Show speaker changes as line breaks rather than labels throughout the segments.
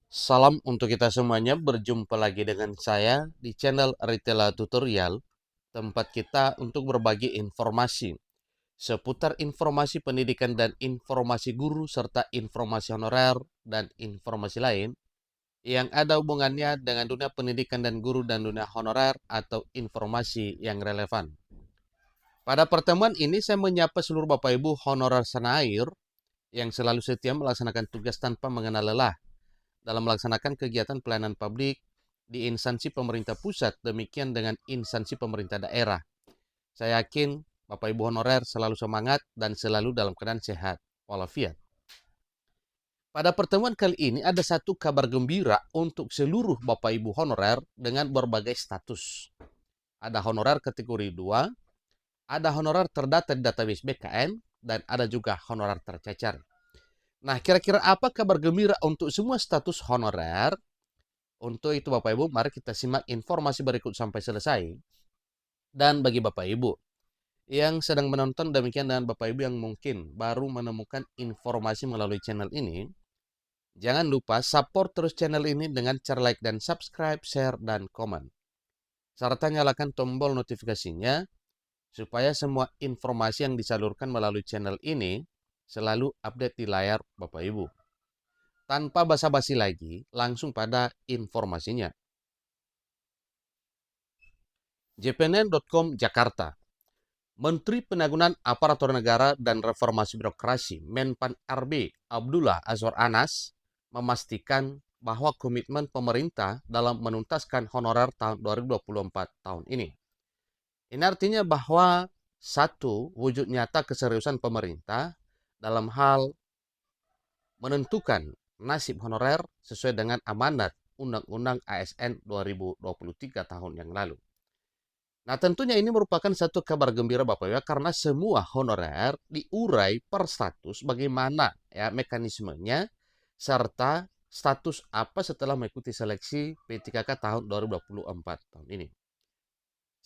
Salam untuk kita semuanya, berjumpa lagi dengan saya di channel Ritela Tutorial, tempat kita untuk berbagi informasi seputar informasi pendidikan dan informasi guru serta informasi honorer dan informasi lain yang ada hubungannya dengan dunia pendidikan dan guru dan dunia honorer atau informasi yang relevan. Pada pertemuan ini saya menyapa seluruh Bapak Ibu honorer Senair yang selalu setia melaksanakan tugas tanpa mengenal lelah dalam melaksanakan kegiatan pelayanan publik di instansi pemerintah pusat, demikian dengan instansi pemerintah daerah. Saya yakin Bapak Ibu honorer selalu semangat dan selalu dalam keadaan sehat walafiat. Pada pertemuan kali ini ada satu kabar gembira untuk seluruh Bapak Ibu honorer dengan berbagai status. Ada honorer kategori 2, ada honorer terdata di database BKN, dan ada juga honorer tercecer. Nah, kira-kira apa kabar gembira untuk semua status honorer? Untuk itu Bapak Ibu, mari kita simak informasi berikut sampai selesai. Dan bagi Bapak Ibu yang sedang menonton, demikian dengan Bapak Ibu yang mungkin baru menemukan informasi melalui channel ini, jangan lupa support terus channel ini dengan cara like dan subscribe, share, dan komen. Serta nyalakan tombol notifikasinya supaya semua informasi yang disalurkan melalui channel ini selalu update di layar Bapak Ibu. Tanpa basa-basi lagi, langsung pada informasinya. jpnn.com Jakarta. Menteri Penanggulangan Aparatur Negara dan Reformasi Birokrasi Menpan RB Abdullah Azwar Anas memastikan bahwa komitmen pemerintah dalam menuntaskan honorer tahun 2024 tahun ini. Ini artinya bahwa satu, wujud nyata keseriusan pemerintah dalam hal menentukan nasib honorer sesuai dengan amanat Undang-Undang ASN 2023 tahun yang lalu. Nah, tentunya ini merupakan satu kabar gembira Bapak Ibu karena semua honorer diurai per status bagaimana ya mekanismenya serta status apa setelah mengikuti seleksi P3K tahun 2024 tahun ini.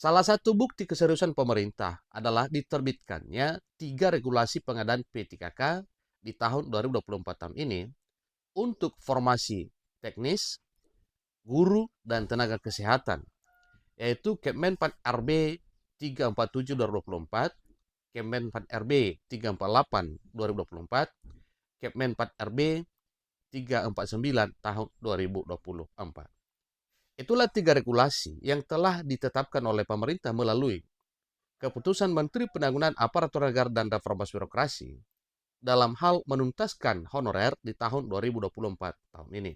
Salah satu bukti keseriusan pemerintah adalah diterbitkannya 3 regulasi pengadaan P3K di tahun 2024 tahun ini untuk formasi teknis, guru, dan tenaga kesehatan, yaitu Kemenpan RB 347 2024, Kemenpan RB 348 2024, Kemenpan RB 349 tahun 2024. Itulah 3 regulasi yang telah ditetapkan oleh pemerintah melalui Keputusan Menteri Penanggulangan Aparatur Negara dan Reformasi Birokrasi dalam hal menuntaskan honorer di tahun 2024 tahun ini.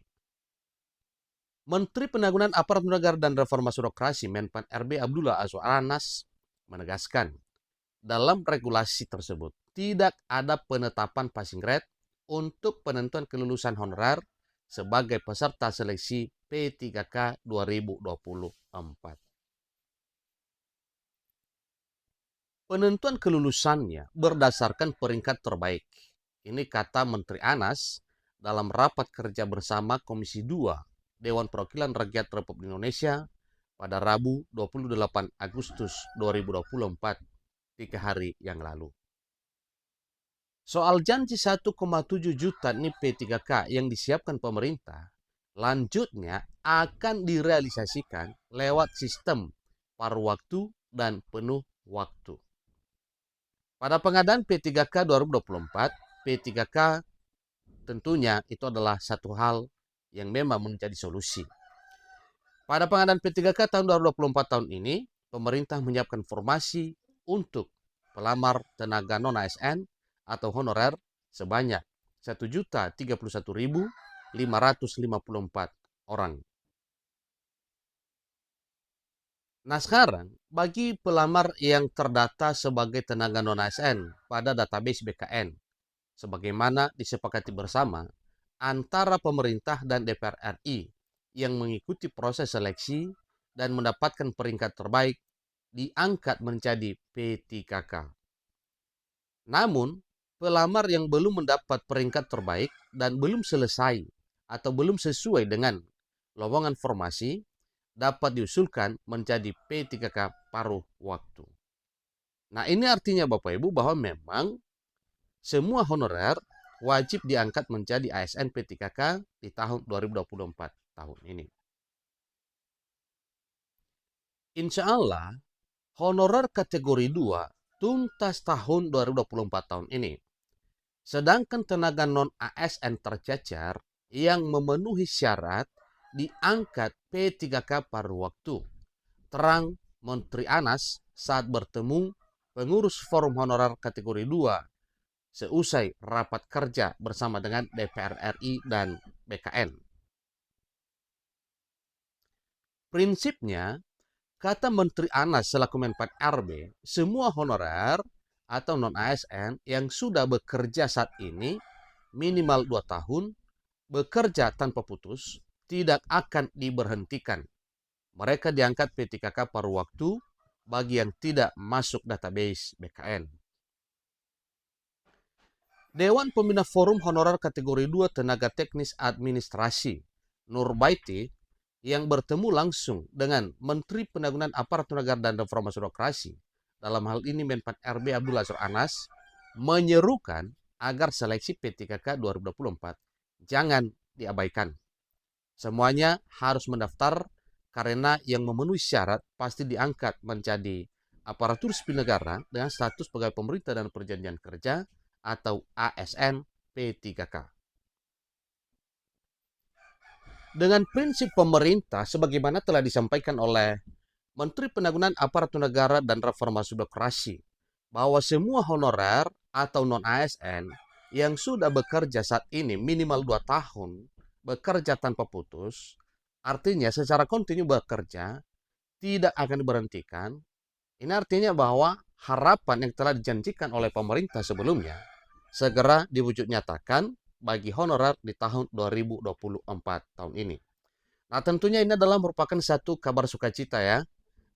Menteri Penanggulangan Aparatur Negara dan Reformasi Birokrasi Menpan RB Abdullah Azwar Anas menegaskan dalam regulasi tersebut tidak ada penetapan passing grade untuk penentuan kelulusan honorer sebagai peserta seleksi P3K 2024. Penentuan kelulusannya berdasarkan peringkat terbaik. Ini kata Menteri Anas dalam rapat kerja bersama Komisi 2 Dewan Perwakilan Rakyat Republik Indonesia pada Rabu 28 Agustus 2024, 3 hari yang lalu. Soal janji 1,7 juta NIP P3K yang disiapkan pemerintah, lanjutnya akan direalisasikan lewat sistem paruh waktu dan penuh waktu. Pada pengadaan P3K 2024, P3K tentunya itu adalah satu hal yang memang menjadi solusi. Pada pengadaan P3K tahun 2024 tahun ini, pemerintah menyiapkan formasi untuk pelamar tenaga non-ASN atau honorer sebanyak 1.031.554 orang. Nah, sekarang bagi pelamar yang terdata sebagai tenaga non-ASN pada database BKN, sebagaimana disepakati bersama antara pemerintah dan DPR RI yang mengikuti proses seleksi dan mendapatkan peringkat terbaik diangkat menjadi P3K. Namun, pelamar yang belum mendapat peringkat terbaik dan belum selesai atau belum sesuai dengan lowongan formasi dapat diusulkan menjadi P3K paruh waktu. Nah, ini artinya Bapak Ibu bahwa memang semua honorer wajib diangkat menjadi ASN P3K di tahun 2024 tahun ini. Insya Allah, honorer kategori 2 tuntas tahun 2024 tahun ini. Sedangkan tenaga non-ASN tercacar yang memenuhi syarat diangkat P3K paruh waktu. Terang Menteri Anas saat bertemu pengurus forum honorer kategori 2 seusai rapat kerja bersama dengan DPR RI dan BKN. Prinsipnya, kata Menteri Anas selaku Menpan RB, semua honorer atau non-ASN yang sudah bekerja saat ini minimal 2 tahun bekerja tanpa putus tidak akan diberhentikan. Mereka diangkat P3K paruh waktu bagi yang tidak masuk database BKN. Dewan Pembina Forum Honorer kategori 2 Tenaga Teknis Administrasi Nurbaiti yang bertemu langsung dengan Menteri Penanggulangan Aparatur Negara dan Reformasi Birokrasi, dalam hal ini Menpan RB Abdullah Azwar Anas, menyerukan agar seleksi P3K 2024 jangan diabaikan. Semuanya harus mendaftar karena yang memenuhi syarat pasti diangkat menjadi aparatur sipil negara dengan status pegawai pemerintah dan perjanjian kerja atau ASN P3K. Dengan prinsip pemerintah sebagaimana telah disampaikan oleh Menteri Penanggulangan Aparatur Negara dan Reformasi Birokrasi bahwa semua honorer atau non-ASN yang sudah bekerja saat ini minimal 2 tahun bekerja tanpa putus, artinya secara kontinu bekerja, tidak akan diberhentikan. Ini artinya bahwa harapan yang telah dijanjikan oleh pemerintah sebelumnya segera diwujud nyatakan bagi honorer di tahun 2024 tahun ini. Nah, tentunya ini adalah merupakan satu kabar sukacita ya,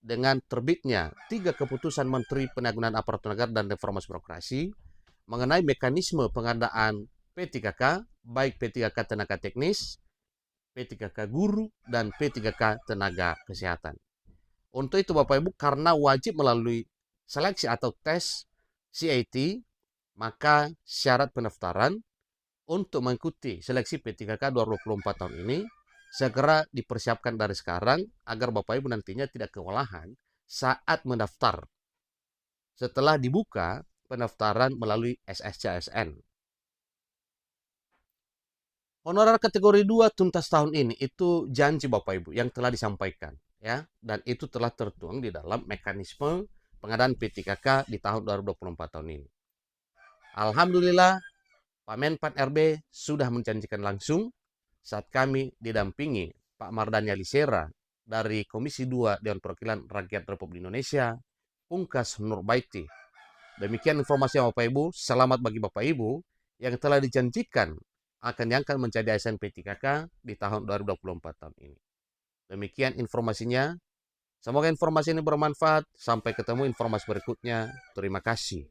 dengan terbitnya 3 keputusan Menteri Penanggulangan Aparatur Negara dan Reformasi Birokrasi mengenai mekanisme pengadaan P3K, baik P3K tenaga teknis, P3K guru, dan P3K tenaga kesehatan. Untuk itu Bapak Ibu, karena wajib melalui seleksi atau tes CAT, maka syarat pendaftaran untuk mengikuti seleksi P3K 2024 tahun ini segera dipersiapkan dari sekarang agar Bapak Ibu nantinya tidak kewalahan saat mendaftar setelah dibuka pendaftaran melalui SSCSN. Honorer kategori 2 tuntas tahun ini itu janji Bapak Ibu yang telah disampaikan ya, dan itu telah tertuang di dalam mekanisme pengadaan P3K di tahun 2024 tahun ini. Alhamdulillah, Pak Menpan RB sudah menjanjikan langsung saat kami didampingi Pak Mardhani Alisera dari Komisi 2 Dewan Perwakilan Rakyat Republik Indonesia, Pungkas Nurbaiti. Demikian informasi Bapak Ibu, selamat bagi Bapak Ibu yang telah dijanjikan akan diangkat menjadi ASN P3K di tahun 2024 tahun ini. Demikian informasinya. Semoga informasi ini bermanfaat. Sampai ketemu informasi berikutnya. Terima kasih.